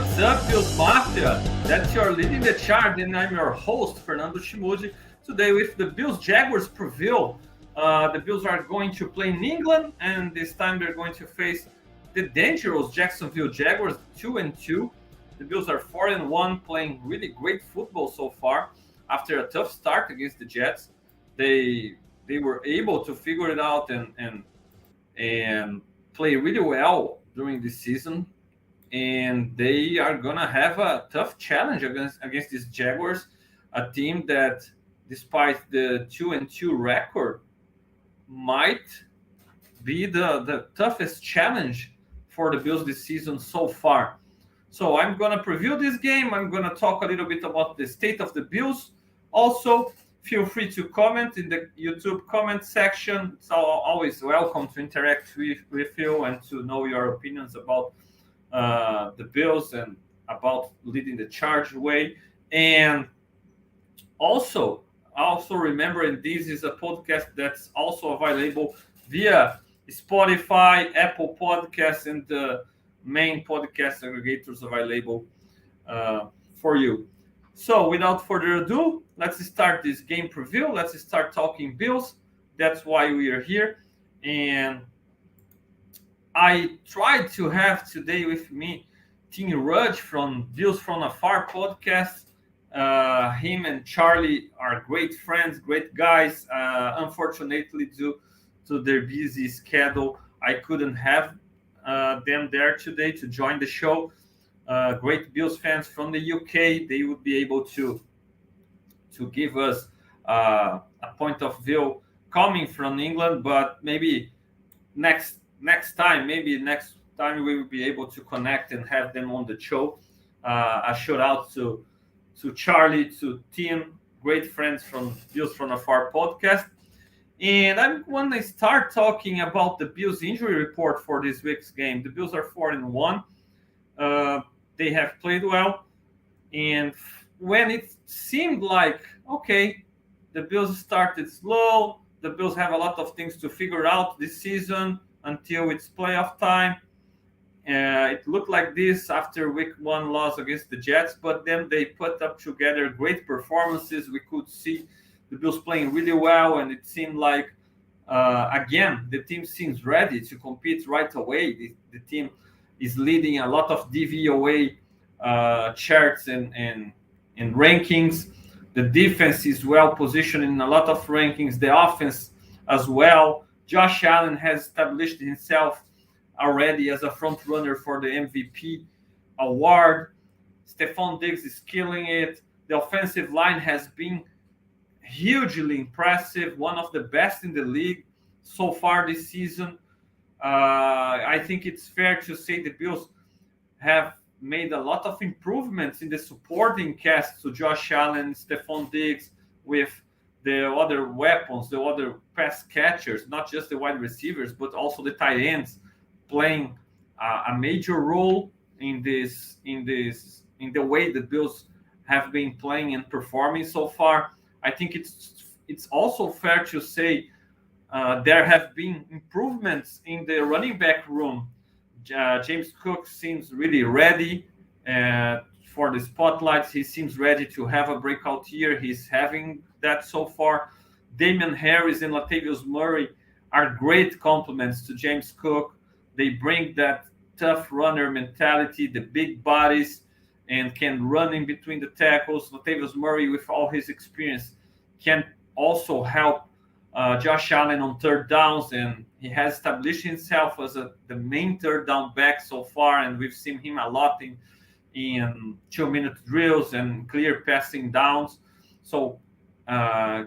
What's up, Bills Mafia? That's your leading the chart, and I'm your host, Fernando Schmude. Today, with the Bills Jaguars preview, the Bills are going to play in England, and this time they're going to face the dangerous Jacksonville Jaguars, 2-2. The Bills are 4-1, playing really great football so far. After a tough start against the Jets, they were able to figure it out and play really well during this season. And they are gonna have a tough challenge against these Jaguars, a team that, despite the 2-2 record, might be the toughest challenge for the Bills this season so far. So I'm gonna preview this game. I'm gonna talk a little bit about the state of the Bills. Also, feel free to comment in the YouTube comment section. It's always welcome to interact with you and to know your opinions about the Bills and about leading the charge way. And also remember, this is a podcast that's also available via Spotify, Apple Podcasts, and the main podcast aggregators available for you. So without further ado, let's start this game preview. Let's start talking Bills. That's why we are here. And I tried to have today with me Tim Rudge from Bills from Afar podcast. Him and Charlie are great friends, great guys. Unfortunately, due to their busy schedule, I couldn't have them there today to join the show. Great Bills fans from the UK. They would be able to give us a point of view coming from England, but maybe next time we will be able to connect and have them on the show. A shout out to Charlie, to Tim, great friends from Bills from Afar podcast. And I'm going to start talking about the Bills injury report for this week's game. The Bills are 4-1. They have played well. And when it seemed like, okay, the Bills started slow, the Bills have a lot of things to figure out this season until it's playoff time. It looked like this after week 1 loss against the Jets, but then they put up together great performances. We could see the Bills playing really well, and it seemed like, again, the team seems ready to compete right away. The team is leading a lot of DVOA charts and rankings. The defense is well positioned in a lot of rankings. The offense as well. Josh Allen has established himself already as a front runner for the MVP award. Stephon Diggs is killing it. The offensive line has been hugely impressive, one of the best in the league so far this season. I think it's fair to say the Bills have made a lot of improvements in the supporting cast to Josh Allen, Stephon Diggs, with the other weapons, the other pass catchers, not just the wide receivers, but also the tight ends playing a major role in the way the Bills have been playing and performing so far. I think it's also fair to say there have been improvements in the running back room. James Cook seems really ready for the spotlights. He seems ready to have a breakout year. He's having that so far. Damian Harris and Latavius Murray are great complements to James Cook. They bring that tough runner mentality, the big bodies, and can run in between the tackles. Latavius Murray, with all his experience, can also help Josh Allen on third downs, and he has established himself as the main third down back so far, and we've seen him a lot in 2-minute drills and clear passing downs. So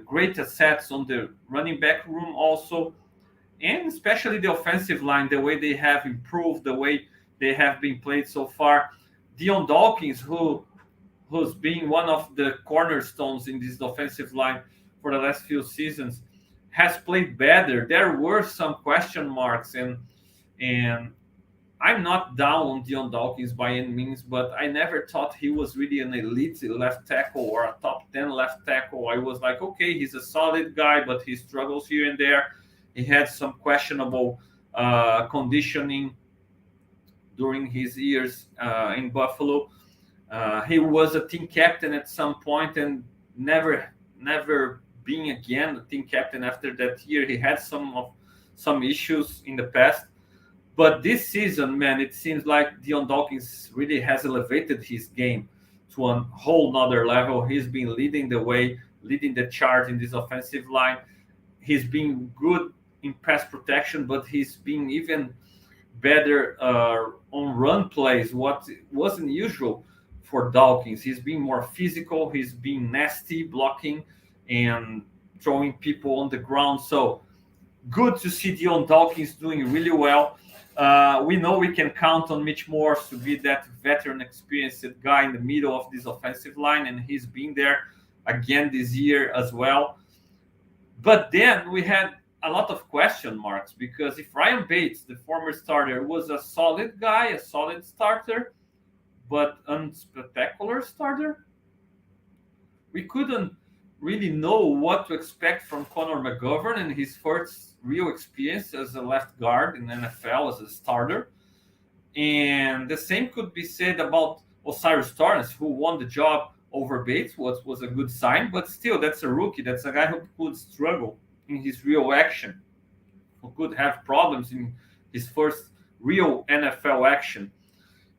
great assets on the running back room also, and especially the offensive line, the way they have improved, the way they have been played so far. Dion Dawkins, who's been one of the cornerstones in this offensive line for the last few seasons, has played better. There were some question marks, and I'm not down on Dion Dawkins by any means, but I never thought he was really an elite left tackle or a top 10 left tackle. I was like, okay, he's a solid guy, but he struggles here and there. He had some questionable conditioning during his years in Buffalo. He was a team captain at some point and never being again a team captain after that year. He had some issues in the past. But this season, man, it seems like Dion Dawkins really has elevated his game to a whole nother level. He's been leading the way, leading the charge in this offensive line. He's been good in pass protection, but he's been even better on run plays, what wasn't usual for Dawkins. He's been more physical, he's been nasty blocking and throwing people on the ground. So good to see Dion Dawkins doing really well. We know we can count on Mitch Morse to be that veteran, experienced guy in the middle of this offensive line, and he's been there again this year as well. But then we had a lot of question marks because if Ryan Bates, the former starter, was a solid guy, a solid starter, but unspectacular starter, we couldn't really know what to expect from Connor McGovern and his first real experience as a left guard in the NFL as a starter. And the same could be said about Osiris Torrance, who won the job over Bates, was a good sign, but still, that's a rookie. That's a guy who could struggle in his real action, who could have problems in his first real NFL action.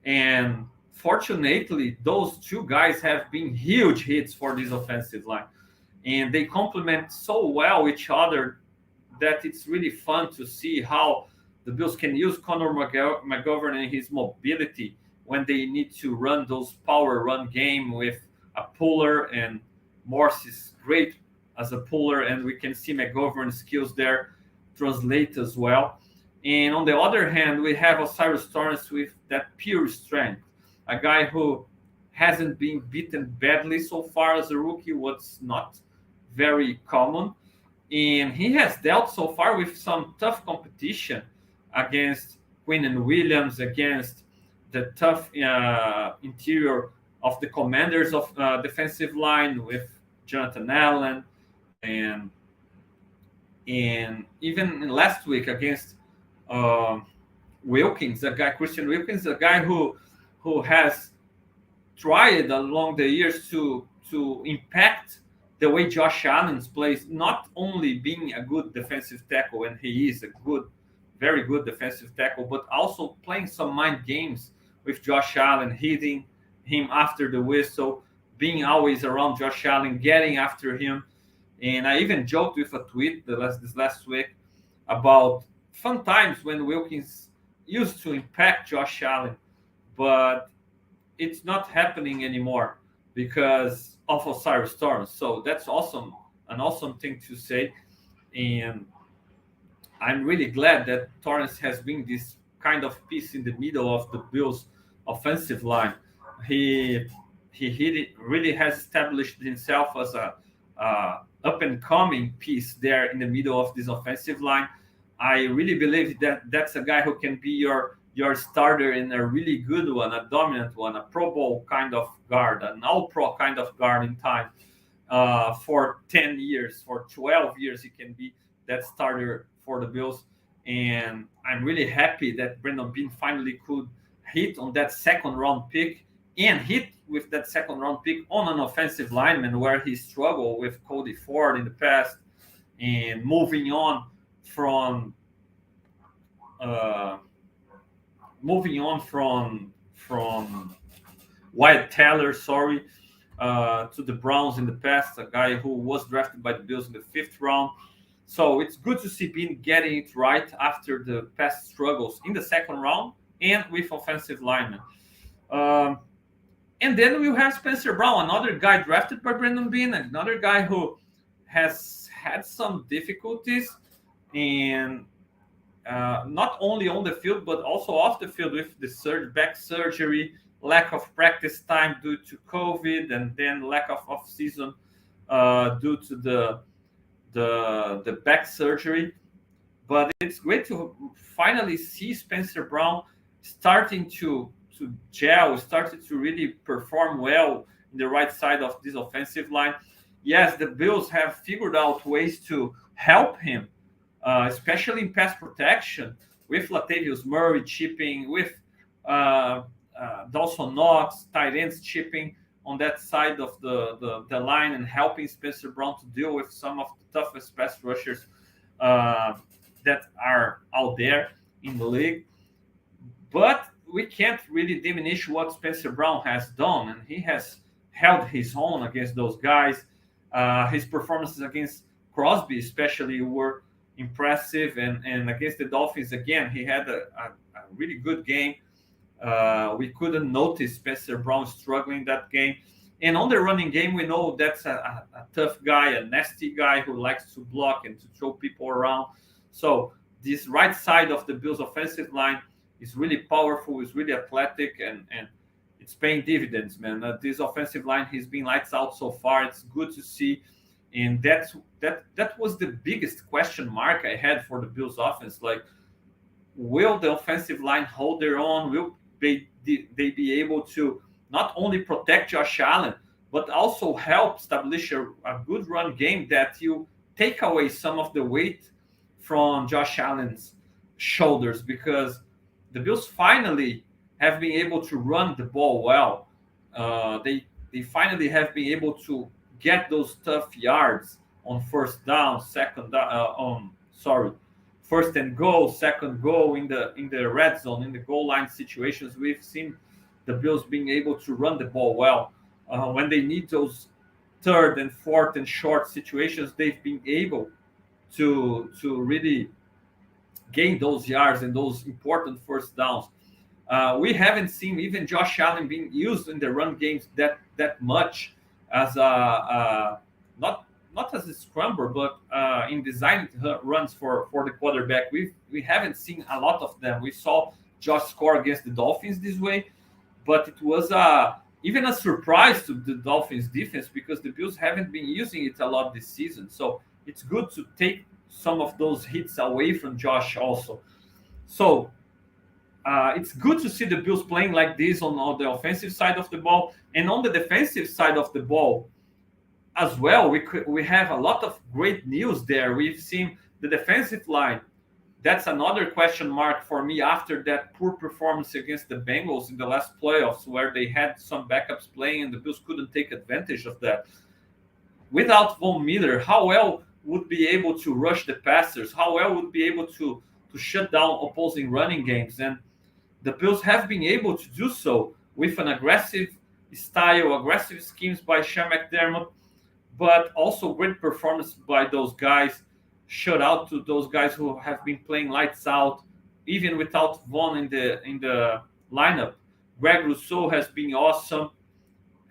And fortunately, those two guys have been huge hits for this offensive line. And they complement so well each other that it's really fun to see how the Bills can use Connor McGovern and his mobility when they need to run those power run game with a puller, and Morse is great as a puller, and we can see McGovern's skills there translate as well. And on the other hand, we have Osiris Torrance with that pure strength, a guy who hasn't been beaten badly so far as a rookie, what's not very common. And he has dealt so far with some tough competition against Quinnen Williams, against the tough interior of the Commanders of defensive line with Jonathan Allen, and even last week against Wilkins, Christian Wilkins, a guy who has tried along the years to impact the way Josh Allen plays, not only being a good defensive tackle, and he is a good, very good defensive tackle, but also playing some mind games with Josh Allen, hitting him after the whistle, being always around Josh Allen, getting after him. And I even joked with a tweet this last week about fun times when Wilkins used to impact Josh Allen, but it's not happening anymore because of Osiris Torrance. So that's awesome, an awesome thing to say. And I'm really glad that Torrance has been this kind of piece in the middle of the Bills' offensive line. He really has established himself as a up and coming piece there in the middle of this offensive line. I really believe that that's a guy who can be your starter in a really good one, a dominant one, a Pro Bowl kind of guard, an All-Pro kind of guard in time. For 10 years, for 12 years, he can be that starter for the Bills. And I'm really happy that Brandon Beane finally could hit on that second-round pick and hit with that second-round pick on an offensive lineman where he struggled with Cody Ford in the past, and moving on from Wyatt Teller, to the Browns in the past, a guy who was drafted by the Bills in the 5th round. So it's good to see Beane getting it right after the past struggles in the 2nd round and with offensive linemen. And then we have Spencer Brown, another guy drafted by Brandon Beane, another guy who has had some difficulties, and not only on the field but also off the field with the back surgery, lack of practice time due to COVID, and then lack of off-season due to the back surgery. But it's great to finally see Spencer Brown starting to gel, started to really perform well in the right side of this offensive line. Yes, the Bills have figured out ways to help him, especially in pass protection, with Latavius Murray chipping, with Dawson Knox, tight ends chipping on that side of the line and helping Spencer Brown to deal with some of the toughest pass rushers that are out there in the league. But we can't really diminish what Spencer Brown has done, and he has held his own against those guys. His performances against Crosby, especially, were impressive, and against the Dolphins, again, he had a really good game. We couldn't notice Spencer Brown struggling that game. And on the running game, we know that's a tough guy, a nasty guy who likes to block and to throw people around. So this right side of the Bills' offensive line is really powerful, is really athletic, and it's paying dividends, man. This offensive line has been lights out so far. It's good to see. And that was the biggest question mark I had for the Bills offense. Like, will the offensive line hold their own? Will they be able to not only protect Josh Allen, but also help establish a good run game that you take away some of the weight from Josh Allen's shoulders? Because the Bills finally have been able to run the ball well. They finally have been able to get those tough yards on first down, first and goal, second goal in the red zone, in the goal line situations. We've seen the Bills being able to run the ball well. When they need those third and fourth and short situations, they've been able to really gain those yards and those important first downs. We haven't seen even Josh Allen being used in the run games that much as not as a scrambler, but in designing runs for the quarterback. We haven't seen a lot of them. We saw Josh score against the Dolphins this way, but it was even a surprise to the Dolphins defense because the Bills haven't been using it a lot this season. So it's good to take some of those hits away from Josh also. So it's good to see the Bills playing like this on the offensive side of the ball. And on the defensive side of the ball as well, we have a lot of great news there. We've seen the defensive line. That's another question mark for me after that poor performance against the Bengals in the last playoffs, where they had some backups playing and the Bills couldn't take advantage of that. Without Von Miller, how well would be able to rush the passers? How well would be able to shut down opposing running games? And the Bills have been able to do so with an aggressive style, aggressive schemes by Sean McDermott, but also great performance by those guys. Shout out to those guys who have been playing lights out, even without Von in the lineup. Greg Rousseau has been awesome.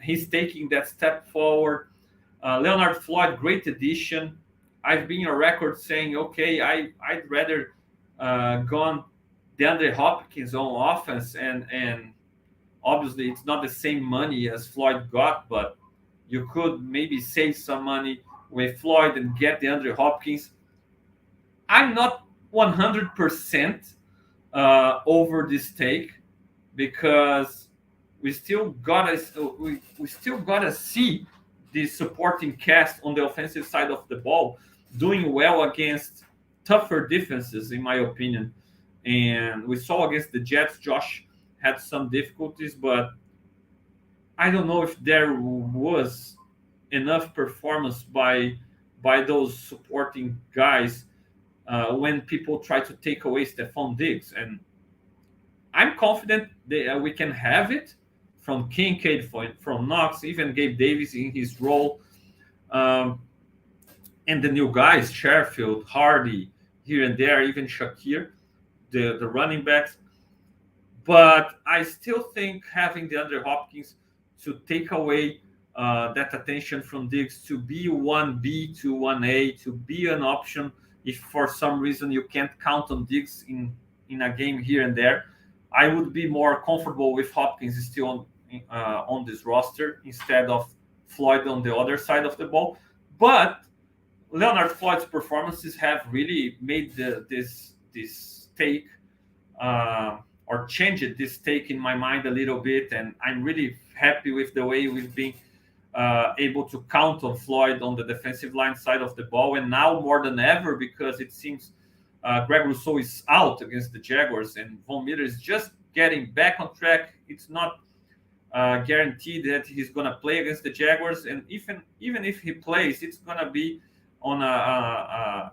He's taking that step forward. Leonard Floyd, great addition. I've been on record saying, okay, I'd rather gone DeAndre Hopkins on offense, and obviously it's not the same money as Floyd got, but you could maybe save some money with Floyd and get DeAndre Hopkins. I'm not 100% over this take because we still gotta see the supporting cast on the offensive side of the ball doing well against tougher defenses, in my opinion. And we saw against the Jets, Josh had some difficulties, but I don't know if there was enough performance by those supporting guys when people try to take away Stephon Diggs. And I'm confident that we can have it from Kincaid, from Knox, even Gabe Davis in his role. And the new guys, Sherfield, Hardy, here and there, even Shakir, the running backs. But I still think having DeAndre Hopkins to take away that attention from Diggs, to be 1B to 1A, to be an option if for some reason you can't count on Diggs in a game here and there, I would be more comfortable with Hopkins still on this roster instead of Floyd on the other side of the ball. But Leonard Floyd's performances have really made this take or changed this take in my mind a little bit, and I'm really happy with the way we've been able to count on Floyd on the defensive line side of the ball, and now more than ever because it seems Greg Rousseau is out against the Jaguars and Von Miller is just getting back on track. It's not guaranteed that he's gonna play against the Jaguars, and even if he plays, it's gonna be on a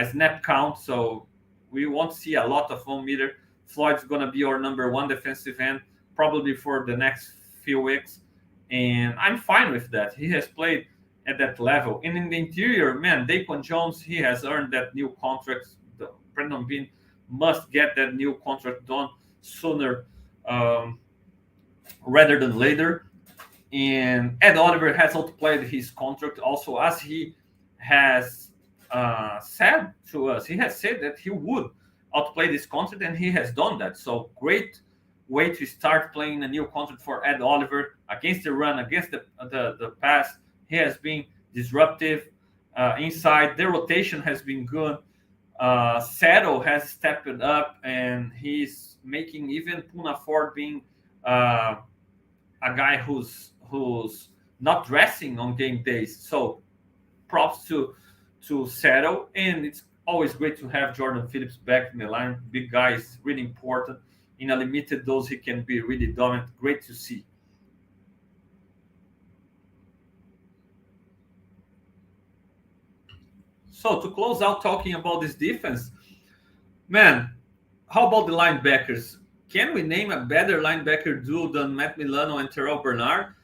snap count. So we won't see a lot of 1 meter. Floyd's gonna be our number one defensive end probably for the next few weeks, and I'm fine with that. He has played at that level, and in the interior, man, Daquan Jones, he has earned that new contract. Brandon Bean must get that new contract done sooner rather than later. And Ed Oliver has outplayed his contract also, as he has said to us. He has said that he would outplay this contract, and he has done that. So great way to start playing a new contract for Ed Oliver against the run, against the pass. He has been disruptive inside. Their rotation has been good. Settle has stepped it up, and he's making even Puna Ford being a guy who's not dressing on game days. So props to Settle, and it's always great to have Jordan Phillips back in the line. Big guy is really important. In a limited dose, he can be really dominant. Great to see. So to close out talking about this defense, man, how about the linebackers? Can we name a better linebacker duo than Matt Milano and Terrell Bernard?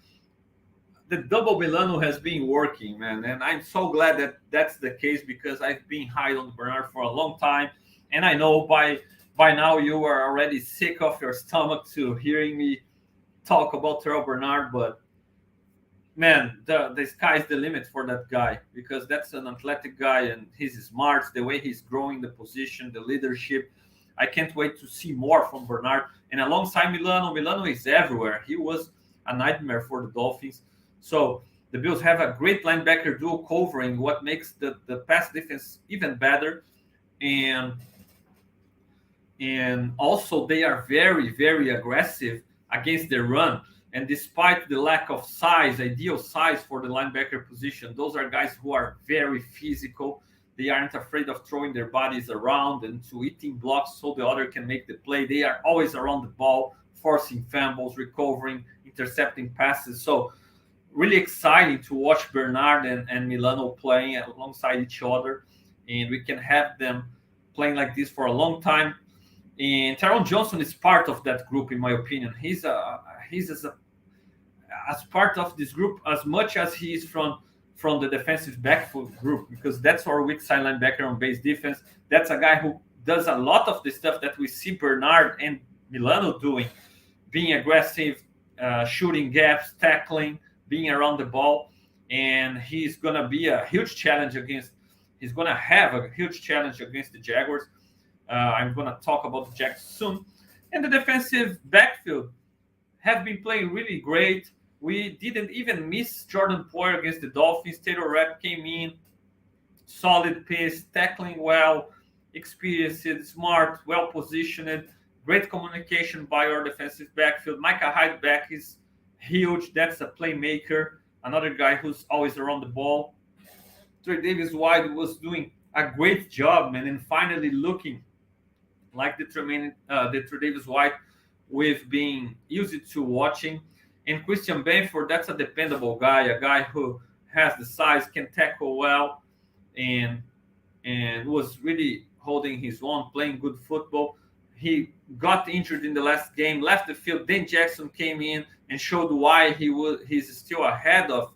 The double Milano has been working, man, and I'm so glad that that's the case, because I've been high on Bernard for a long time, and I know by now you are already sick of your stomach to hearing me talk about Terrell Bernard, but man, the sky's the limit for that guy, because that's an athletic guy, and he's smart. The way he's growing the position, the leadership, I can't wait to see more from Bernard. And alongside Milano is everywhere. He was a nightmare for the Dolphins. So the Bills have a great linebacker duo covering, what makes the pass defense even better. And also they are very, very aggressive against the run. And despite the lack of size, ideal size for the linebacker position, those are guys who are very physical. They aren't afraid of throwing their bodies around and to eating blocks so the other can make the play. They are always around the ball, forcing fumbles, recovering, intercepting passes. So really exciting to watch Bernard and Milano playing alongside each other. And we can have them playing like this for a long time. And Tyron Johnson is part of that group, in my opinion. He's as part of this group as much as he is from the defensive backfield group, because that's our weak side linebacker on base defense. That's a guy who does a lot of the stuff that we see Bernard and Milano doing, being aggressive, shooting gaps, tackling, being around the ball. And he's going to be a huge challenge he's going to have a huge challenge against the Jaguars. I'm going to talk about the Jags soon. And the defensive backfield have been playing really great. We didn't even miss Jordan Poyer against the Dolphins. Taylor Rapp came in, solid pace, tackling well, experienced, smart, well-positioned, great communication by our defensive backfield. Micah Hyde back is huge. That's a playmaker, another guy who's always around the ball. Trey Davis-White was doing a great job, man, and finally looking like the Trey Davis-White we've been used to watching. And Christian Benford, that's a dependable guy, a guy who has the size, can tackle well, and was really holding his own, playing good football. He got injured in the last game, left the field. Dan Jackson came in and showed why he's still ahead of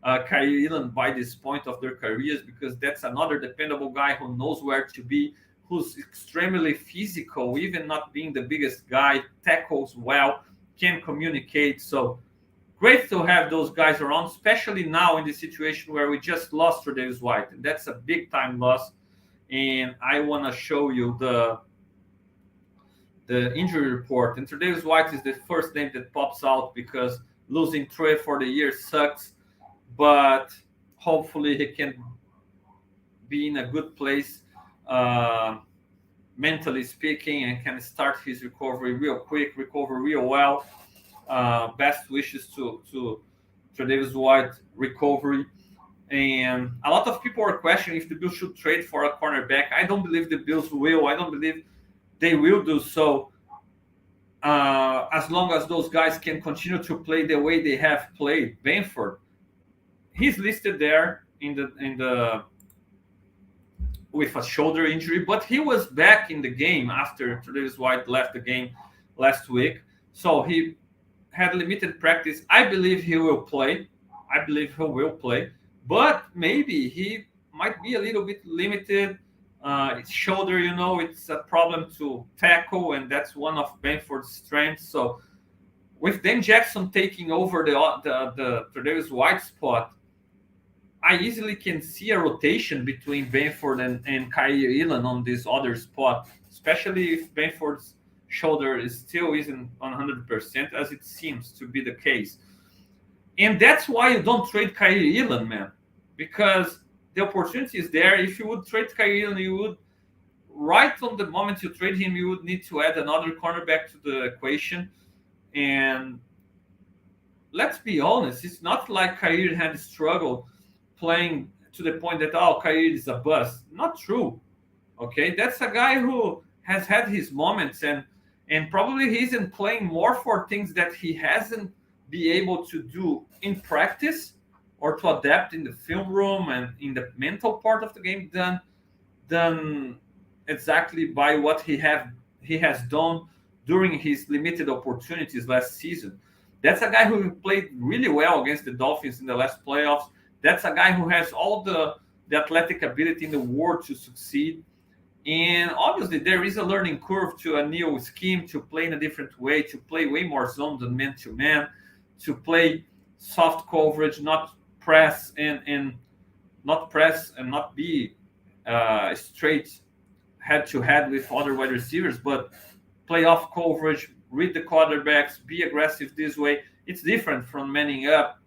Kyrie Elam by this point of their careers, because that's another dependable guy who knows where to be, who's extremely physical, even not being the biggest guy, tackles well, can communicate. So great to have those guys around, especially now in the situation where we just lost Tre'Davious White, and that's a big time loss. And I want to show you the injury report. And Tre'Davious White is the first name that pops out, because losing Trey for the year sucks, but hopefully he can be in a good place mentally speaking, and can start his recovery real quick, recover real well. Best wishes to Tre'Davious White recovery. And a lot of people are questioning if the Bills should trade for a cornerback. I don't believe the Bills will. I don't believe they will do so. as long as those guys can continue to play the way they have played, Benford, he's listed there in the with a shoulder injury, but he was back in the game after Travis White left the game last week. So he had limited practice. I believe he will play. I believe he will play, but maybe he might be a little bit limited. His shoulder, it's a problem to tackle, and that's one of Benford's strengths. So with Dan Jackson taking over the Tre'Davious White spot, I easily can see a rotation between Benford and Kyrie Elam on this other spot, especially if Benford's shoulder still isn't 100%, as it seems to be the case. And that's why you don't trade Kyrie Elam, man, because the opportunity is there. If you would trade Kyrie Elam, you would, right on the moment you trade him, you would need to add another cornerback to the equation. And let's be honest, it's not like Kyrie had struggled playing to the point that, oh, Kyrie is a bust. Not true. Okay, that's a guy who has had his moments, and probably he isn't playing more for things that he hasn't be able to do in practice or to adapt in the film room and in the mental part of the game than exactly by what he has done during his limited opportunities last season. That's a guy who played really well against the Dolphins in the last playoffs. That's a guy who has all the athletic ability in the world to succeed. And obviously, there is a learning curve to a new scheme, to play in a different way, to play way more zone than man to man, to play soft coverage, not press and not be straight head to head with other wide receivers, but play off coverage, read the quarterbacks, be aggressive this way. It's different from manning up,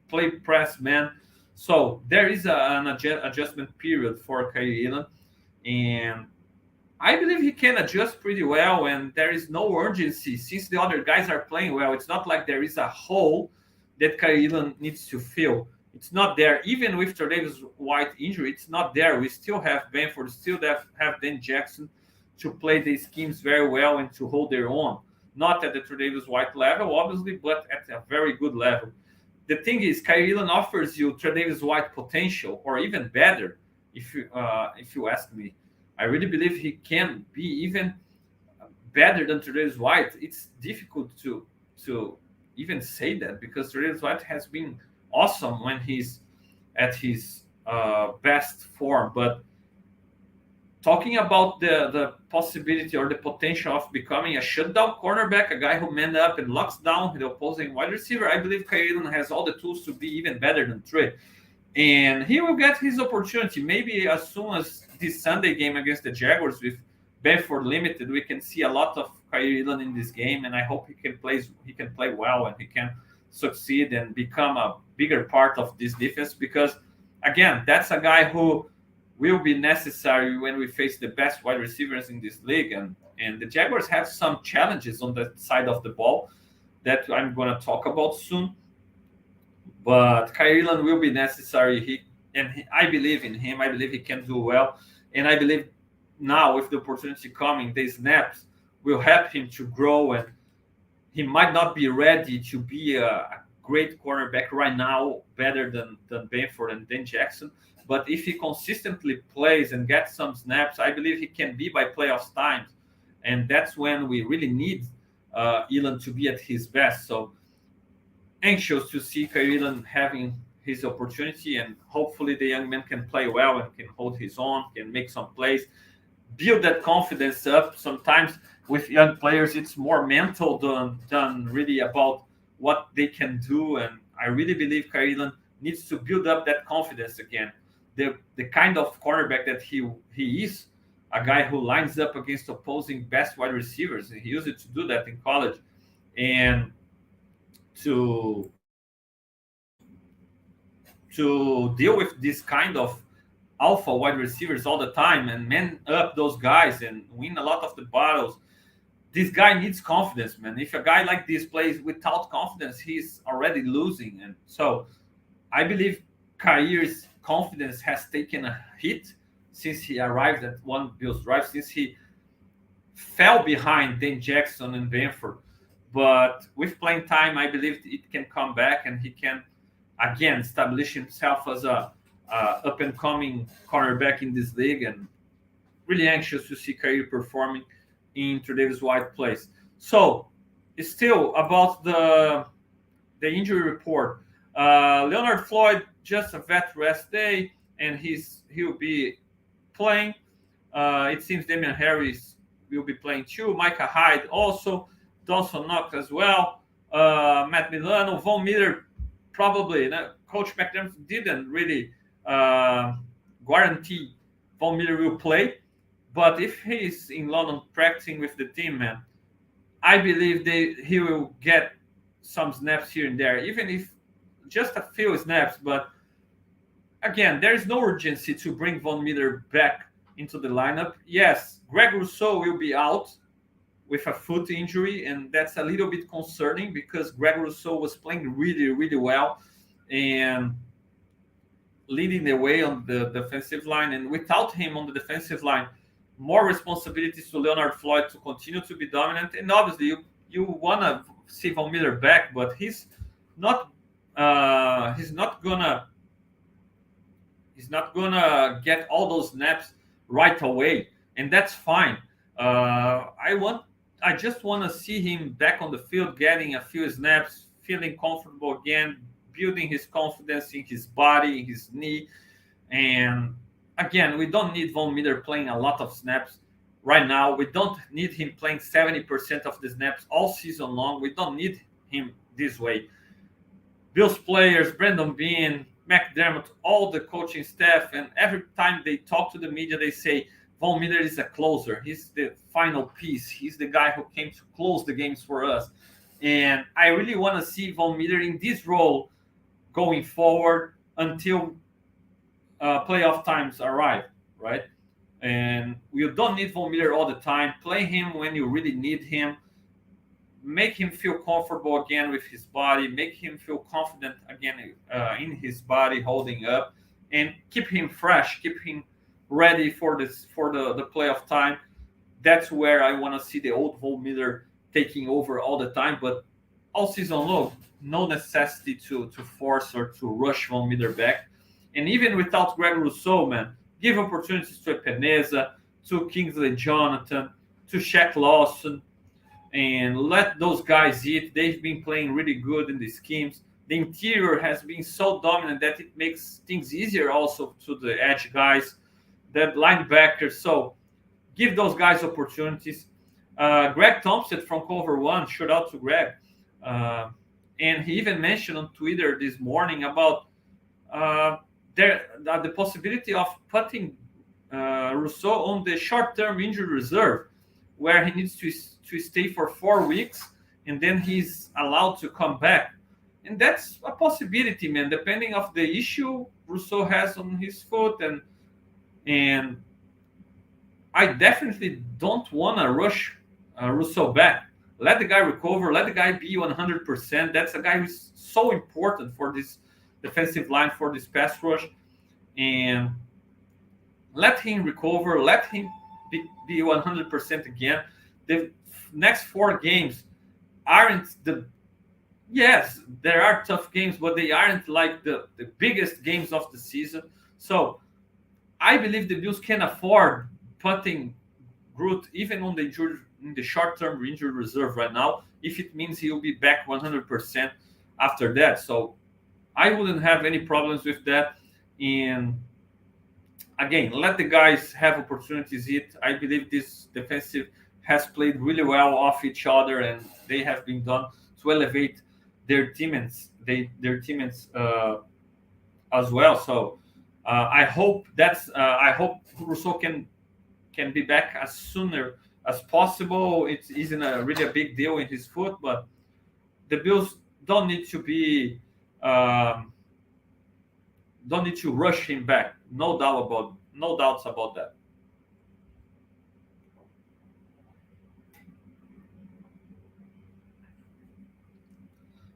play press man. So there is an adjustment period for Kyrie Elam, and I believe he can adjust pretty well, and there is no urgency since the other guys are playing well. It's not like there is a hole that Kyrie Elam needs to fill. It's not there. Even with Tre'Davious White injury, it's not there. We still have Benford, still have Dan Jackson to play the schemes very well and to hold their own. Not at the Tre'Davious White level, obviously, but at a very good level. The thing is, Kyrie Elam offers you Tre'Davious White potential, or even better, if you ask me. I really believe he can be even better than Tre'Davious White. It's difficult to even say that because Tre'Davious White has been awesome when he's at his best form. But talking about the possibility or the potential of becoming a shutdown cornerback, a guy who man up and locks down the opposing wide receiver, I believe Kyrie Elam has all the tools to be even better than Trey. And he will get his opportunity. Maybe as soon as this Sunday game against the Jaguars with Benford limited, we can see a lot of Kyrie Elam in this game, and I hope he can play well and he can succeed and become a bigger part of this defense, because again, that's a guy who will be necessary when we face the best wide receivers in this league, and the Jaguars have some challenges on that side of the ball that I'm going to talk about soon. But Kyrie Elam will be necessary. I believe in him. I believe he can do well, and I believe now with the opportunity coming, the snaps will help him to grow, and he might not be ready to be a great cornerback right now, better than Benford and Dan Jackson. But if he consistently plays and gets some snaps, I believe he can be by playoffs times, and that's when we really need Elam to be at his best. So anxious to see Kyrie Elam having his opportunity, and hopefully the young man can play well and can hold his own, can make some plays, build that confidence up. Sometimes with young players, it's more mental than really about what they can do. And I really believe Kyrie Elam needs to build up that confidence again. The kind of cornerback that he is, a guy who lines up against opposing best wide receivers. He used to do that in college, and to deal with this kind of alpha wide receivers all the time and man up those guys and win a lot of the battles. This guy needs confidence, man. If a guy like this plays without confidence, he's already losing. And so I believe Kyrie's confidence has taken a hit since he arrived at One Bills Drive, since he fell behind Dan Jackson and Benford. But with playing time, I believe it can come back and he can again establish himself as a up and coming cornerback in this league. And really anxious to see Kyrie performing in Tre'Davious White place. So, still about the injury report. Leonard Floyd just a vet rest day, and he'll be playing. It seems Damian Harris will be playing too. Micah Hyde also. Dawson Knox as well. Matt Milano, Von Miller probably. Coach McDermott didn't really guarantee Von Miller will play, but if he's in London practicing with the team, man, I believe he will get some snaps here and there, even if just a few snaps. But again, there is no urgency to bring Von Miller back into the lineup. Yes, Greg Rousseau will be out with a foot injury, and that's a little bit concerning because Greg Rousseau was playing really, really well and leading the way on the defensive line. And without him on the defensive line, more responsibilities to Leonard Floyd to continue to be dominant. And obviously, you want to see Von Miller back, but he's not gonna get all those snaps right away, and that's fine. I just want to see him back on the field, getting a few snaps, feeling comfortable again, building his confidence in his body, in his knee. And again, we don't need Von Miller playing a lot of snaps right now. We don't need him playing 70% of the snaps all season long. We don't need him this way. Bills players, Brandon Bean, McDermott, all the coaching staff, and every time they talk to the media, they say Von Miller is a closer. He's the final piece. He's the guy who came to close the games for us. And I really want to see Von Miller in this role going forward until playoff times arrive, right? And you don't need Von Miller all the time. Play him when you really need him. Make him feel comfortable again with his body. Make him feel confident again in his body, holding up, and keep him fresh. Keep him ready for the playoff time. That's where I want to see the old Von Miller taking over all the time. But all season long, no necessity to force or to rush Von Miller back. And even without Greg Rousseau, man, give opportunities to Epeneza, to Kingsley Jonathan, to Shaq Lawson, and let those guys eat. They've been playing really good in the schemes. The interior has been so dominant that it makes things easier also to the edge guys, the linebackers. So give those guys opportunities. Greg Thompson from Cover One, shout out to Greg. And he even mentioned on Twitter this morning about the possibility of putting Rousseau on the short-term injury reserve, where he needs to stay for 4 weeks, and then he's allowed to come back. And that's a possibility, man, depending of the issue Rousseau has on his foot. And I definitely don't want to rush Rousseau back. Let the guy recover. Let the guy be 100%. That's a guy who's so important for this defensive line, for this pass rush. And let him recover. Let him be 100% again. The next 4 games aren't yes, there are tough games, but they aren't like the biggest games of the season. So I believe the Bills can afford putting Groot even on the short-term injury reserve right now, if it means he'll be back 100% after that. So I wouldn't have any problems with that. And again, let the guys have opportunities. I believe this defensive has played really well off each other, and they have been done to elevate their teammates, as well. So I hope Rousseau can be back as sooner as possible. It isn't really a big deal in his foot, but the Bills don't need to rush him back. No doubts about that.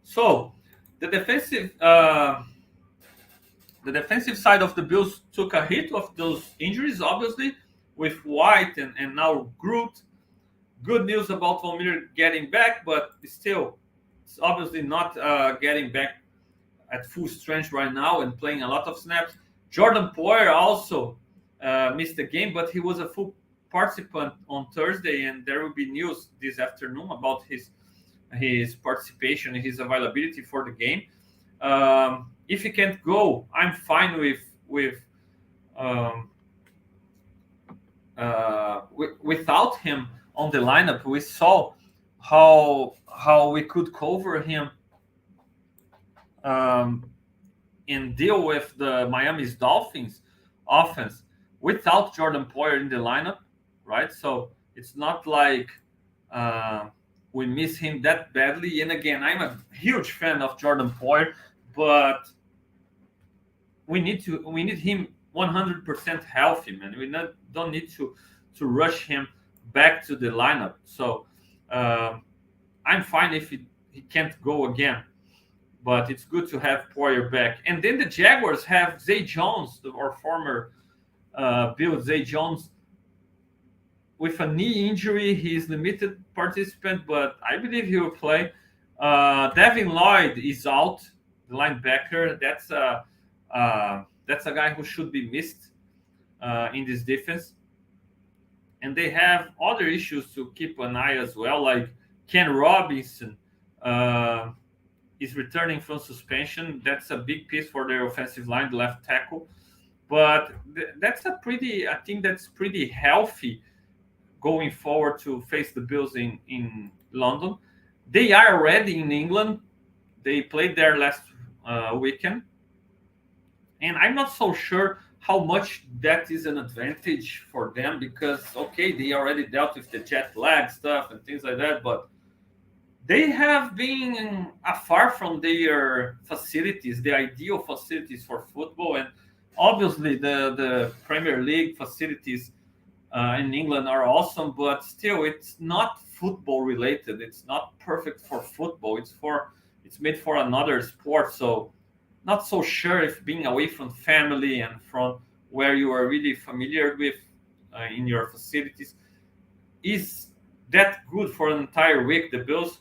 So the defensive side of the Bills took a hit of those injuries, obviously, with White and now Groot. Good news about Von Miller getting back, but still, it's obviously not getting back at full strength right now and playing a lot of snaps. Jordan Poyer also missed the game, but he was a full participant on Thursday, and there will be news this afternoon about his participation and his availability for the game. If he can't go, I'm fine um, without him on the lineup. We saw how we could cover him and deal with the Miami's Dolphins offense without Jordan Poyer in the lineup, right? So it's not like we miss him that badly. And again, I'm a huge fan of Jordan Poyer, but we need him 100% healthy, man. Don't need to rush him back to the lineup. So I'm fine if he can't go again, but it's good to have Poyer back. And then the Jaguars have Zay Jones, our former Bill Zay Jones, with a knee injury. He's limited participant, but I believe he will play. Devin Lloyd is out, the linebacker. That's a guy who should be missed in this defense. And they have other issues to keep an eye as well, like Ken Robinson is returning from suspension. That's a big piece for their offensive line, the left tackle. But I think that's pretty healthy going forward to face the Bills in London. They are already in England. They played there last weekend. And I'm not so sure how much that is an advantage for them because, okay, they already dealt with the jet lag stuff and things like that, but they have been afar from their facilities, the ideal facilities for football. And obviously the Premier League facilities in England are awesome, but still it's not football related. It's not perfect for football. It's made for another sport. So not so sure if being away from family and from where you are really familiar with in your facilities is that good for an entire week. The Bills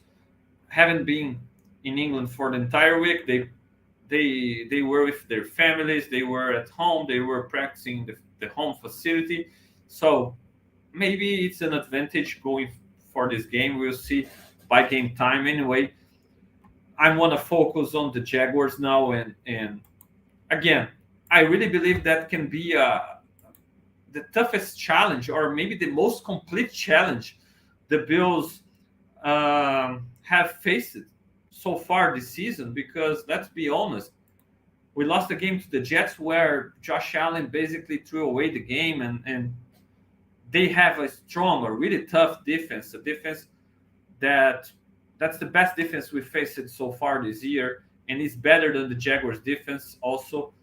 haven't been in England for the entire week. They were with their families. They were at home. They were practicing the home facility. So maybe it's an advantage going for this game. We'll see by game time. Anyway, I want to focus on the Jaguars now. And again, I really believe that can be the toughest challenge, or maybe the most complete challenge the Bills have faced so far this season. Because let's be honest, we lost the game to the Jets where Josh Allen basically threw away the game, and they have a strong or really tough defense, a defense that's the best defense we've faced so far this year, and it's better than the Jaguars defense also.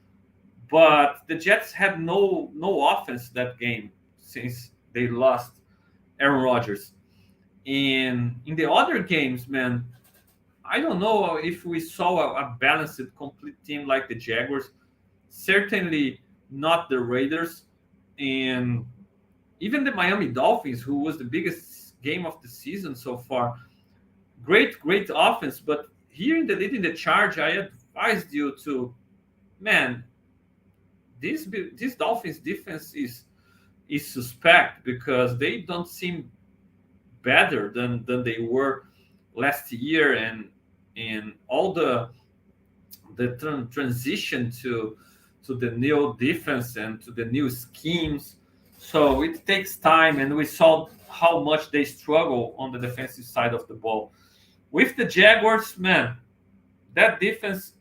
But the Jets had no offense that game since they lost Aaron Rodgers. In the other games, man, I don't know if we saw a balanced, complete team like the Jaguars. Certainly not the Raiders, and even the Miami Dolphins, who was the biggest game of the season so far. Great offense, but here in the leading the charge, I advised you to, man, this Dolphins defense is suspect because they don't seem better than they were last year, and all the transition to the new defense and to the new schemes. So it takes time, and we saw how much they struggle on the defensive side of the ball. With the Jaguars, man, that defense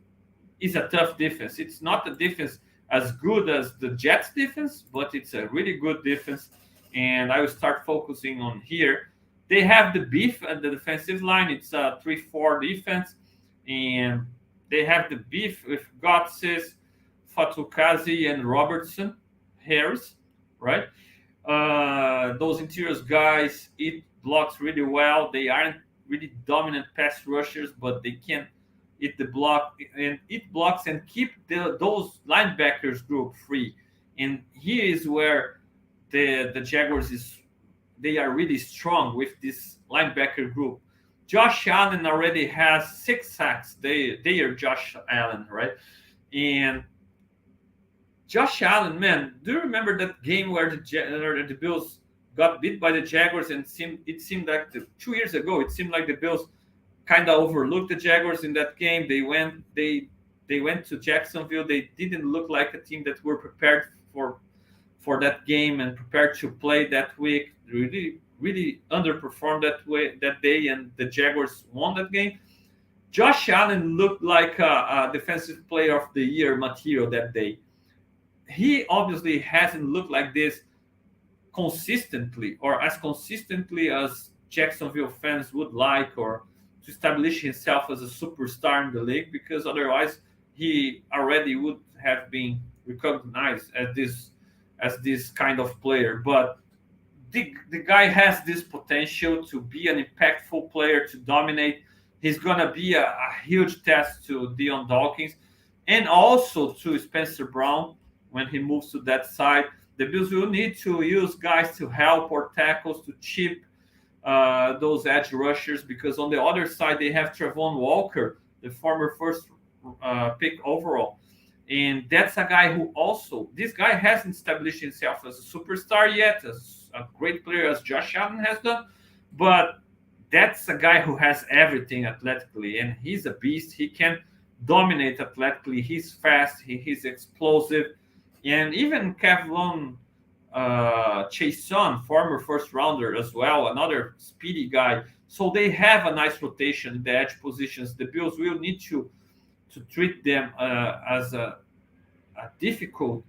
is a tough defense. It's not a defense as good as the Jets defense, but it's a really good defense. And I will start focusing on here. They have the beef at the defensive line. It's a 3-4 defense. And they have the beef with Gotsis, Fatukazi, and Robertson Harris, right? Those interior guys, it blocks really well. They aren't really dominant pass rushers, but they can eat the block and it blocks and keep those linebackers group free. And here is where the Jaguars is they are really strong with this linebacker group. Josh Allen already has 6 sacks. They are Josh Allen, right? And Josh Allen, man, do you remember that game where the Bills got beat by the Jaguars, and it seemed like 2 years ago, it seemed like the Bills kind of overlooked the Jaguars in that game. They went to Jacksonville. They didn't look like a team that were prepared for that game and prepared to play that week. Really underperformed that day, and the Jaguars won that game. Josh Allen looked like a defensive player of the year material that day. He obviously hasn't looked like this consistently, or as consistently as Jacksonville fans would like, or to establish himself as a superstar in the league, because otherwise he already would have been recognized as this kind of player. But the guy has this potential to be an impactful player, to dominate. He's gonna be a huge test to Dion Dawkins and also to Spencer Brown when he moves to that side. The Bills will need to use guys to help or tackles to chip those edge rushers, because on the other side they have Trevon Walker, the former first pick overall. And that's a guy who also, this guy hasn't established himself as a superstar yet, as a great player as Josh Allen has done, but that's a guy who has everything athletically, and he's a beast. He can dominate athletically. He's fast. He's explosive. And even Kevlon Chason, former first rounder as well, another speedy guy. So they have a nice rotation in the edge positions. The Bills will need to treat them as a difficult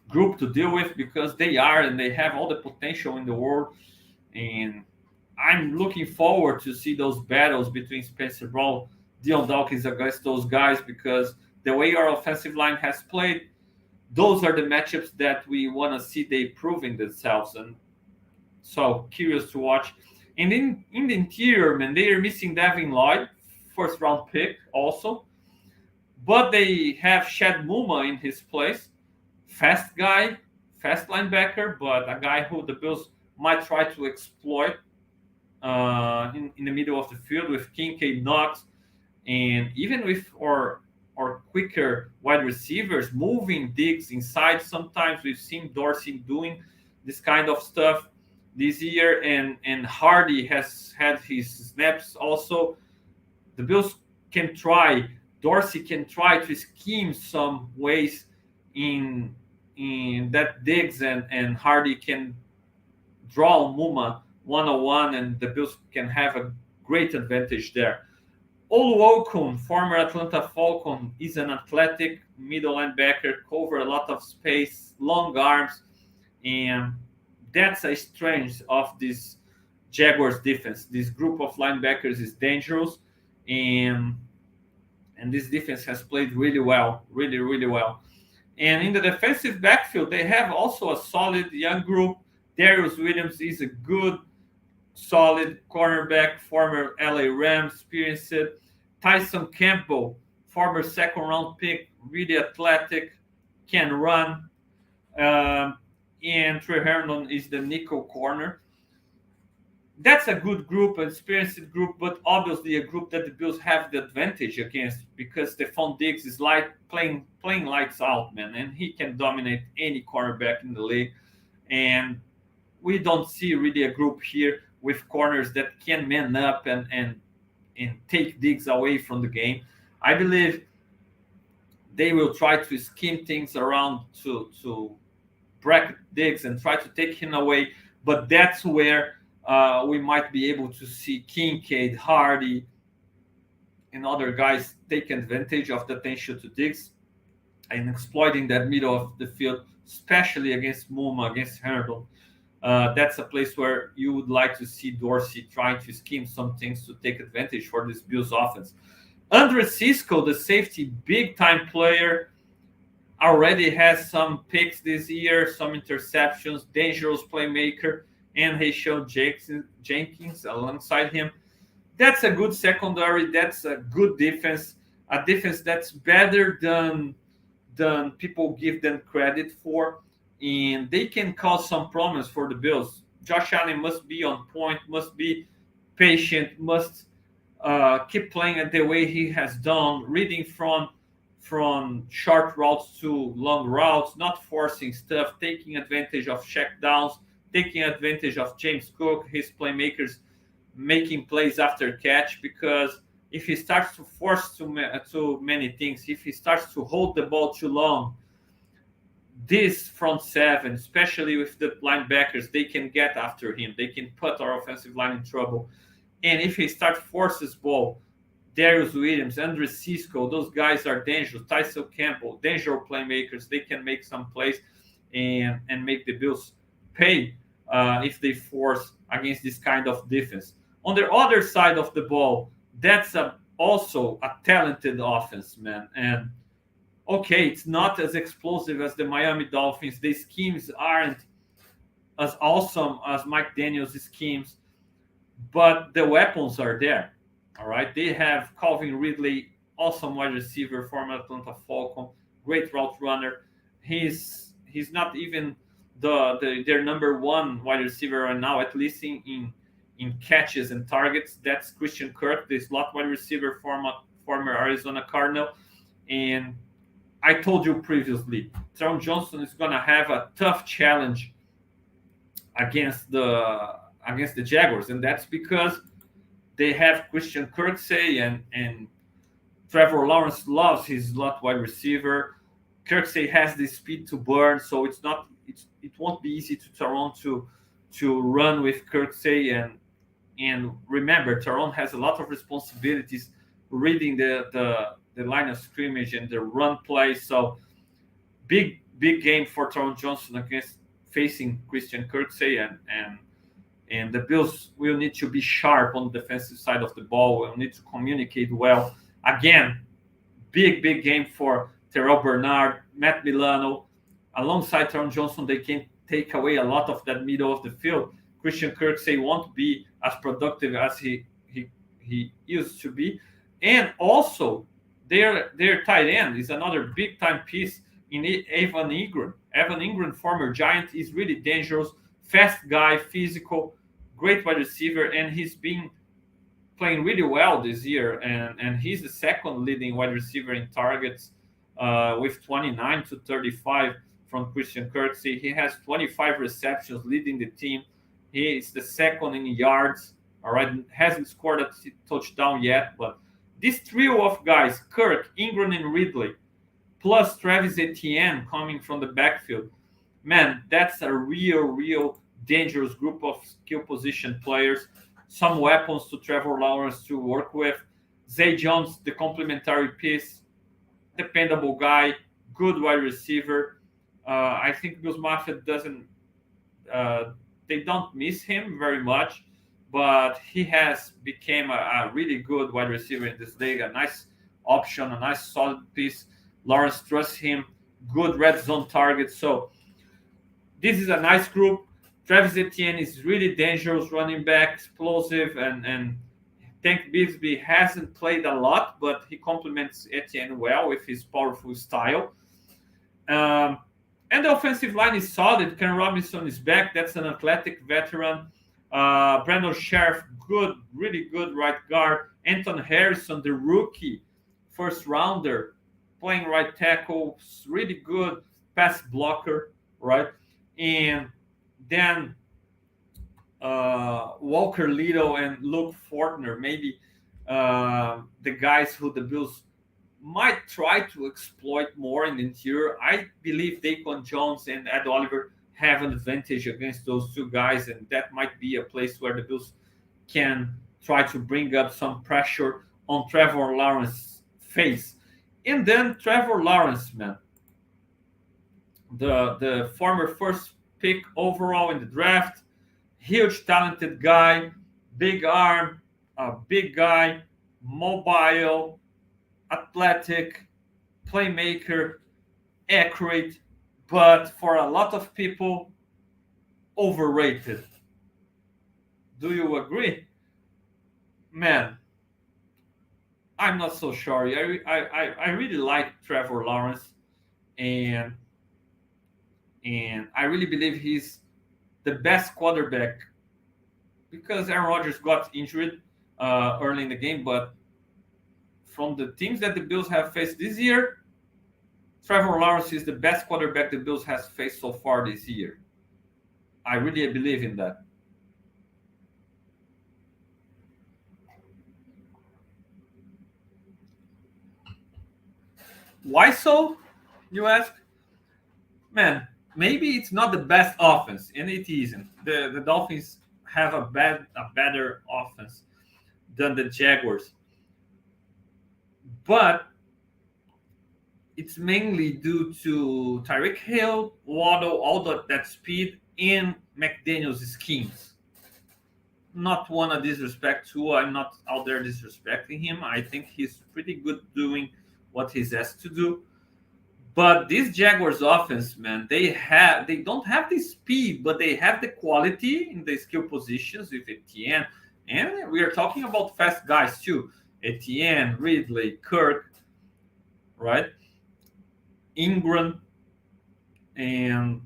group to deal with, because they are, and they have all the potential in the world. And I'm looking forward to see those battles between Spencer Brown, Dion Dawkins against those guys, because the way our offensive line has played, those are the matchups that we want to see they proving themselves. And so curious to watch. And in the interior, man, they are missing Devin Lloyd, first round pick also. But they have Chad Muma in his place. Fast guy, fast linebacker, but a guy who the Bills might try to exploit in the middle of the field with Kincaid, Knox, and even with our quicker wide receivers moving Diggs inside. Sometimes we've seen Dorsey doing this kind of stuff this year, and Hardy has had his snaps also. The Bills can try, Dorsey can try to scheme some ways in that Diggs and Hardy can draw Muma one-on-one, and the Bills can have a great advantage there. Oluokun, former Atlanta Falcon, is an athletic middle linebacker, cover a lot of space, long arms, and that's a strength of this Jaguars defense. This group of linebackers is dangerous, and this defense has played really well, really well. And in the defensive backfield, they have also a solid young group. Darius Williams is a good, solid cornerback, former LA Rams, experienced. Tyson Campbell, former second-round pick, really athletic, can run. And Trey Herndon is the nickel corner. That's a good group, an experienced group, but obviously a group that the Bills have the advantage against, because Stephon Diggs is playing lights out, man, and he can dominate any cornerback in the league. And we don't see really a group here with corners that can man up and take Diggs away from the game. I believe they will try to scheme things around to bracket Diggs and try to take him away, but that's where we might be able to see Kincaid, Hardy, and other guys take advantage of the attention to Diggs and exploiting that middle of the field, especially against Muma, against Herndon. That's a place where you would like to see Dorsey trying to scheme some things to take advantage for this Bills offense. Andre Cisco, the safety, big-time player, already has some picks this year, some interceptions, dangerous playmaker, and Hayshawn Jenkins alongside him. That's a good secondary. That's a good defense, a defense that's better than people give them credit for. and they can cause some problems for the Bills. Josh Allen must be on point, must be patient, must keep playing it the way he has done, reading from short routes to long routes, not forcing stuff, taking advantage of check downs, taking advantage of James Cook, his playmakers making plays after catch. Because if he starts to force too many things, if he starts to hold the ball too long, this front seven, especially with the linebackers, they can get after him. They can put our offensive line in trouble. And if he starts forces ball, Darius Williams, Andre Cisco, those guys are dangerous. Tyson Campbell, dangerous playmakers. They can make some plays and make the Bills pay if they force against this kind of defense. On the other side of the ball, that's also a talented offense, man. And okay, it's not as explosive as the Miami Dolphins. The schemes aren't as awesome as Mike Daniels' schemes, but the weapons are there. All right, they have Calvin Ridley, awesome wide receiver, former Atlanta Falcon, great route runner. He's not even their number one wide receiver right now, at least in catches and targets. That's Christian Kirk, the slot wide receiver, former Arizona Cardinal. And I told you previously, Tron Johnson is going to have a tough challenge against the Jaguars, and that's because they have Christian Kirksey and Trevor Lawrence loves his slot wide receiver. Kirksey has the speed to burn, so it won't be easy to Toronto to run with Kirksey. And remember, Tyrone has a lot of responsibilities reading the line of scrimmage and the run play. So big game for Tyrone Johnson against facing Christian Kirksey, and the Bills will need to be sharp on the defensive side of the ball. We'll need to communicate well. Again, big game for Terrell Bernard, Matt Milano. Alongside Tyrone Johnson, they can take away a lot of that middle of the field. Christian Kirksey won't be as productive as he used to be. And also, their tight end is another big time piece in Evan Ingram. Evan Ingram, former Giant, is really dangerous, fast guy, physical, great wide receiver, and he's been playing really well this year. And he's the second leading wide receiver in targets with 29 to 35 from Christian Kirksey. He has 25 receptions, leading the team. He is the second in yards. All right, hasn't scored a touchdown yet, but this trio of guys, Kirk, Ingram, and Ridley, plus Travis Etienne coming from the backfield, man, that's a real dangerous group of skill position players. Some weapons to Trevor Lawrence to work with. Zay Jones, the complementary piece, dependable guy, good wide receiver. I think Bills Mafia doesn't. They don't miss him very much, but he has become a really good wide receiver in this league. A nice option, a nice solid piece. Lawrence trusts him. Good red zone target. So this is a nice group. Travis Etienne is really dangerous running back, explosive, and Tank Bigsby hasn't played a lot, but he complements Etienne well with his powerful style. And the offensive line is solid. Ken Robinson is back. That's an athletic veteran. Brandon Sheriff, good, really good right guard. Anton Harrison, the rookie first rounder, playing right tackle, really good pass blocker, right? And then Walker Little and Luke Fortner, maybe the guys who the Bills might try to exploit more in the interior. I believe Daquan Jones and Ed Oliver have an advantage against those two guys, and that might be a place where the Bills can try to bring up some pressure on Trevor Lawrence's face. And then Trevor Lawrence, man, the former first pick overall in the draft, huge talented guy, big arm, a big guy, mobile, athletic, playmaker, accurate, but for a lot of people, overrated. Do you agree? Man, I'm not so sure. I really like Trevor Lawrence, and and I really believe he's the best quarterback because Aaron Rodgers got injured early in the game. But from the teams that the Bills have faced this year, Trevor Lawrence is the best quarterback the Bills has faced so far this year. I really believe in that. Why so? You ask? Man, maybe it's not the best offense, and it isn't. The Dolphins have a better offense than the Jaguars, but it's mainly due to Tyreek Hill, Waddle, all that speed, and McDaniel's schemes. Not want to disrespect Tua. I'm not out there disrespecting him. I think he's pretty good doing what he's asked to do. But this Jaguars offense, man, they don't have the speed, but they have the quality in the skill positions with Etienne. And we are talking about fast guys too. Etienne, Ridley, Kirk, right? Ingram, and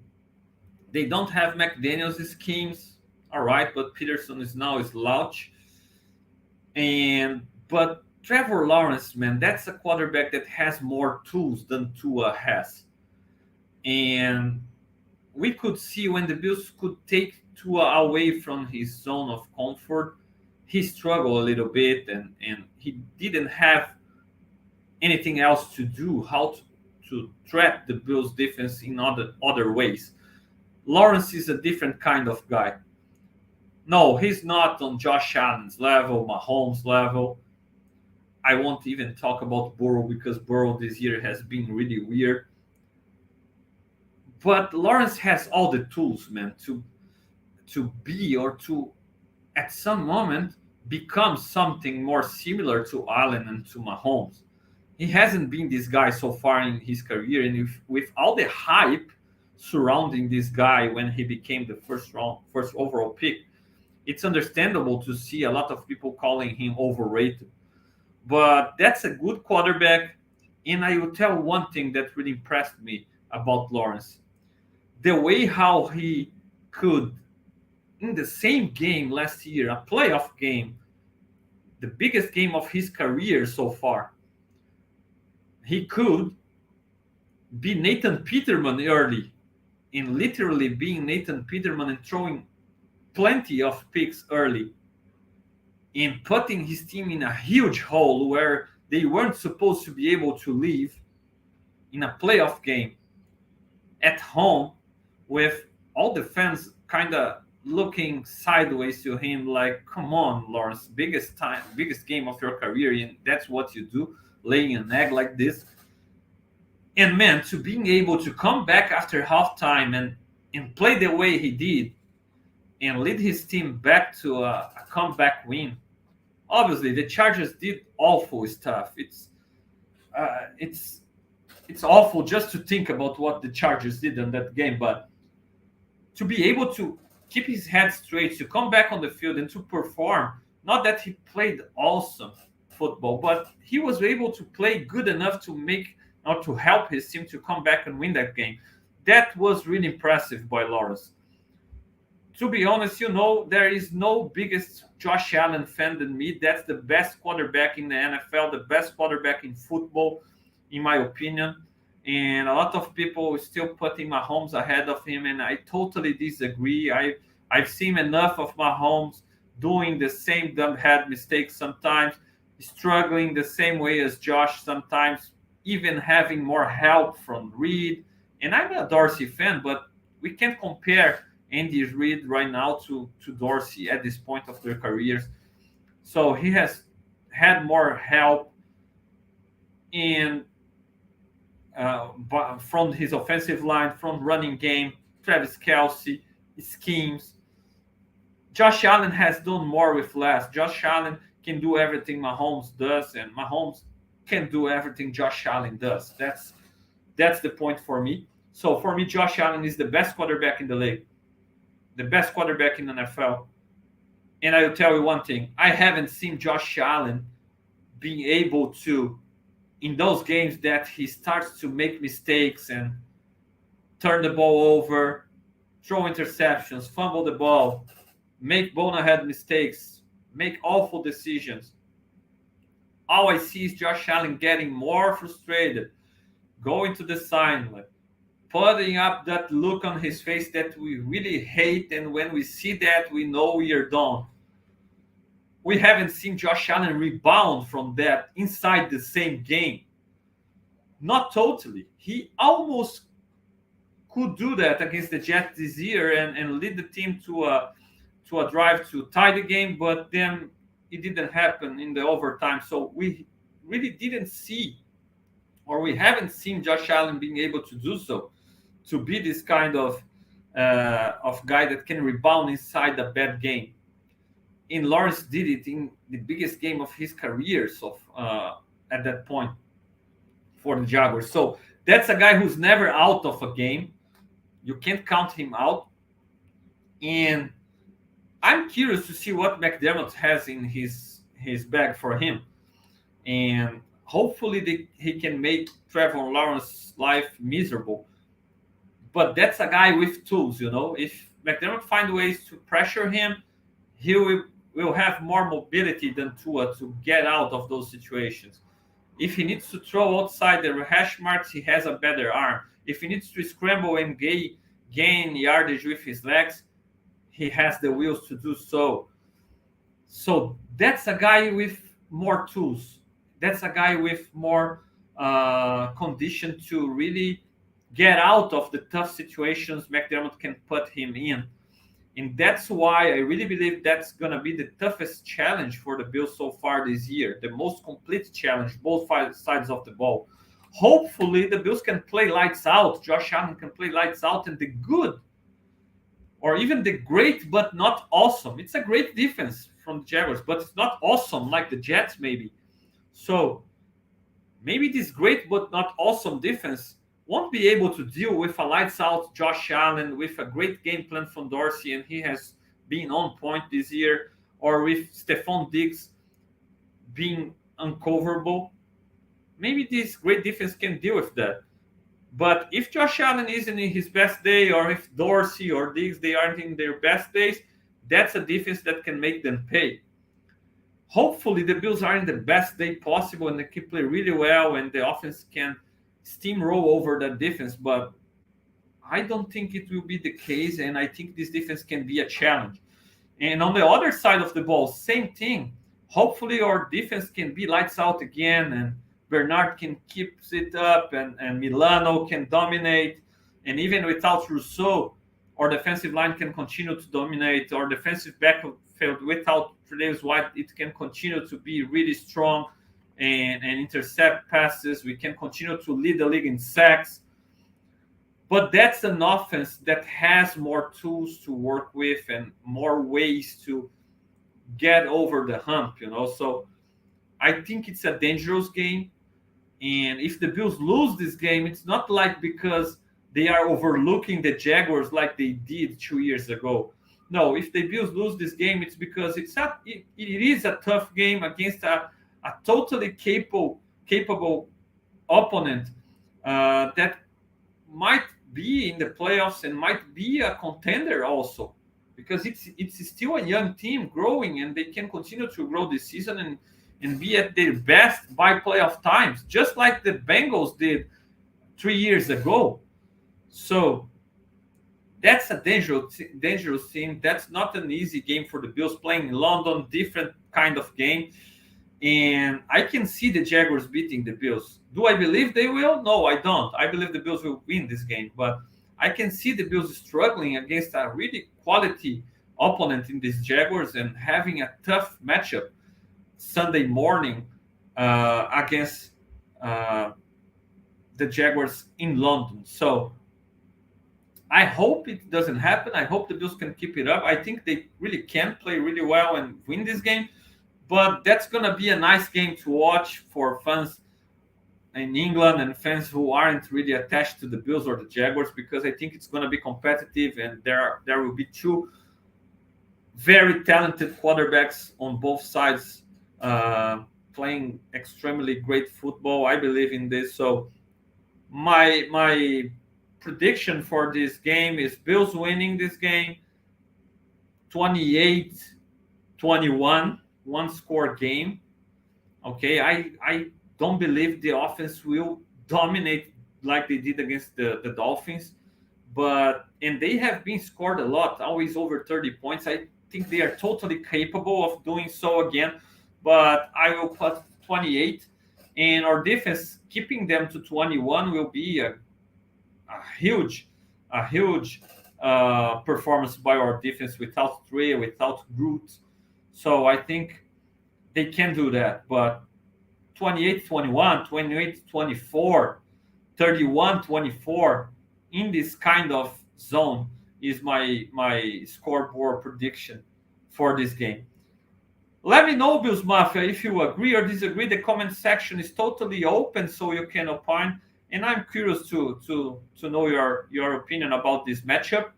they don't have McDaniel's schemes. All right, but Peterson is now a slouch. And but Trevor Lawrence, man, that's a quarterback that has more tools than Tua has. And we could see when the Bills could take Tua away from his zone of comfort, he struggled a little bit and he didn't have anything else to do, how to trap the Bills defense in other ways. Lawrence is a different kind of guy. No, he's not on Josh Allen's level, Mahomes' level. I won't even talk about Burrow because Burrow this year has been really weird. But Lawrence has all the tools, man, to be or to at some moment become something more similar to Allen and to Mahomes. He hasn't been this guy so far in his career, and if, with all the hype surrounding this guy when he became the first overall pick, it's understandable to see a lot of people calling him overrated. But that's a good quarterback. And I will tell one thing that really impressed me about Lawrence. The way how he could, in the same game last year, a playoff game, the biggest game of his career so far, he could be Nathan Peterman early, in literally being Nathan Peterman and throwing plenty of picks early, in putting his team in a huge hole where they weren't supposed to be able to leave in a playoff game at home with all the fans kind of looking sideways to him like, come on, Lawrence, biggest game of your career, and that's what you do, laying an egg like this. And man, to being able to come back after halftime and play the way he did and lead his team back to a comeback win. Obviously, the Chargers did awful stuff. It's awful just to think about what the Chargers did in that game, but to be able to keep his head straight, to come back on the field and to perform, not that he played awesome football, but he was able to play good enough to make or to help his team to come back and win that game. That was really impressive by Lawrence. To be honest, there is no biggest Josh Allen fan than me. That's the best quarterback in the NFL, the best quarterback in football, in my opinion. And a lot of people are still putting Mahomes ahead of him, and I totally disagree. I've seen enough of Mahomes doing the same dumbhead mistakes sometimes, struggling the same way as Josh sometimes, even having more help from Reid. And I'm a Dorsey fan, but we can't compare Andy Reid right now to Dorsey at this point of their careers. So he has had more help in from his offensive line, from running game, Travis Kelce, schemes. Josh Allen has done more with less. Josh Allen can do everything Mahomes does, and Mahomes can do everything Josh Allen does. That's the point for me. So for me, Josh Allen is the best quarterback in the league, the best quarterback in the NFL. And I will tell you one thing: I haven't seen Josh Allen being able to, in those games that he starts to make mistakes and turn the ball over, throw interceptions, fumble the ball, make bonehead mistakes, make awful decisions. All I see is Josh Allen getting more frustrated, going to the sideline, putting up that look on his face that we really hate. And when we see that, we know we are done. We haven't seen Josh Allen rebound from that inside the same game. Not totally. He almost could do that against the Jets this year and lead the team to a drive to tie the game, but then it didn't happen in the overtime. So we really didn't see, or we haven't seen Josh Allen being able to do so, to be this kind of guy that can rebound inside a bad game. And Lawrence did it in the biggest game of his career, so at that point for the Jaguars. So that's a guy who's never out of a game. You can't count him out. And I'm curious to see what McDermott has in his bag for him. And hopefully he can make Trevor Lawrence's life miserable. But that's a guy with tools, you know. If McDermott finds ways to pressure him, he will have more mobility than Tua to get out of those situations. If he needs to throw outside the hash marks, he has a better arm. If he needs to scramble and gain yardage with his legs, he has the wheels to do so. So that's a guy with more tools. That's a guy with more condition to really get out of the tough situations McDermott can put him in. And that's why I really believe that's going to be the toughest challenge for the Bills so far this year, the most complete challenge, both sides of the ball. Hopefully, the Bills can play lights out. Josh Allen can play lights out, and the good, or even the great but not awesome. It's a great defense from the Jaguars, but it's not awesome like the Jets maybe. So maybe this great but not awesome defense won't be able to deal with a lights-out Josh Allen with a great game plan from Dorsey, and he has been on point this year, or with Stephon Diggs being uncoverable. Maybe this great defense can deal with that. But if Josh Allen isn't in his best day, or if Dorsey or Diggs, they aren't in their best days, that's a defense that can make them pay. Hopefully, the Bills are in the best day possible, and they can play really well, and the offense can steamroll over that defense, but I don't think it will be the case, and I think this defense can be a challenge. And on the other side of the ball, same thing. Hopefully our defense can be lights out again, and Bernard can keep it up, and Milano can dominate, and even without Rousseau, our defensive line can continue to dominate, our defensive backfield without Tre'Davious White, it can continue to be really strong and intercept passes. We can continue to lead the league in sacks. But that's an offense that has more tools to work with and more ways to get over the hump, you know. So I think it's a dangerous game. And if the Bills lose this game, it's not like because they are overlooking the Jaguars like they did 2 years ago. No, if the Bills lose this game, it's because it is a tough game against a totally capable opponent that might be in the playoffs and might be a contender also, because it's still a young team growing, and they can continue to grow this season and be at their best by playoff times, just like the Bengals did 3 years ago. So that's a dangerous team. That's not an easy game for the Bills, playing in London, different kind of game. And I can see the Jaguars beating the Bills. Do I believe they will? No, I don't. I believe the Bills will win this game. But I can see the Bills struggling against a really quality opponent in these Jaguars and having a tough matchup Sunday morning against the Jaguars in London. So I hope it doesn't happen. I hope the Bills can keep it up. I think they really can play really well and win this game. But that's going to be a nice game to watch for fans in England and fans who aren't really attached to the Bills or the Jaguars, because I think it's going to be competitive, and there will be two very talented quarterbacks on both sides playing extremely great football. I believe in this. So my prediction for this game is Bills winning this game 28-21, one-score game. Okay, I don't believe the offense will dominate like they did against the Dolphins, and they have been scored a lot, always over 30 points. I think they are totally capable of doing so again, but I will put 28, and our defense keeping them to 21 will be a huge, performance by our defense without Trey, without Groot. So I think they can do that, but 28-21, 28-24, 31-24 in this kind of zone is my scoreboard prediction for this game. Let me know, Bills Mafia, if you agree or disagree. The comment section is totally open, so you can opine. And I'm curious to know your opinion about this matchup.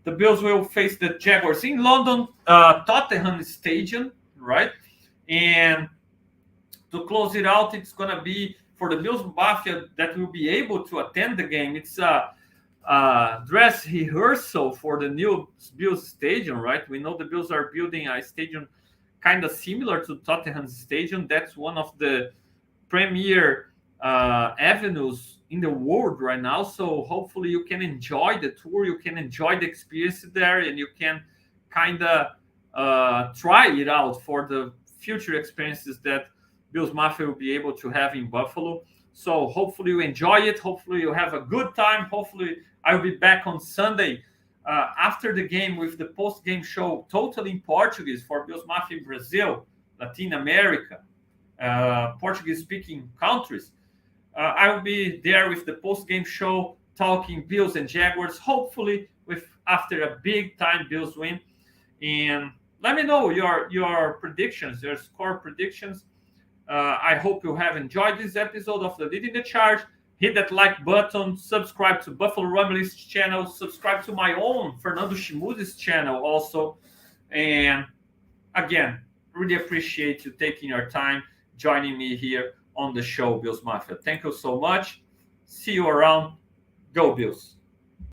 The Bills will face the Jaguars in London, Tottenham Stadium, right? And to close it out, it's going to be for the Bills Mafia that will be able to attend the game. It's a dress rehearsal for the new Bills Stadium, right? We know the Bills are building a stadium kind of similar to Tottenham Stadium. That's one of the premier avenues in the world right now. So hopefully you can enjoy the tour, you can enjoy the experience there, and you can kind of try it out for the future experiences that Bills Mafia will be able to have in Buffalo. So hopefully you enjoy it. Hopefully you have a good time. Hopefully I'll be back on Sunday after the game with the post-game show totally in Portuguese for Bills Mafia in Brazil, Latin America, Portuguese-speaking countries. I will be there with the post-game show talking Bills and Jaguars, hopefully after a big-time Bills win. And let me know your predictions, your score predictions. I hope you have enjoyed this episode of the Leading the Charge. Hit that like button, subscribe to Buffalo Rumblings channel, subscribe to my own Fernando Schmude's channel also. And again, really appreciate you taking your time joining me here on the show, Bills Mafia. Thank you so much. See you around. Go Bills.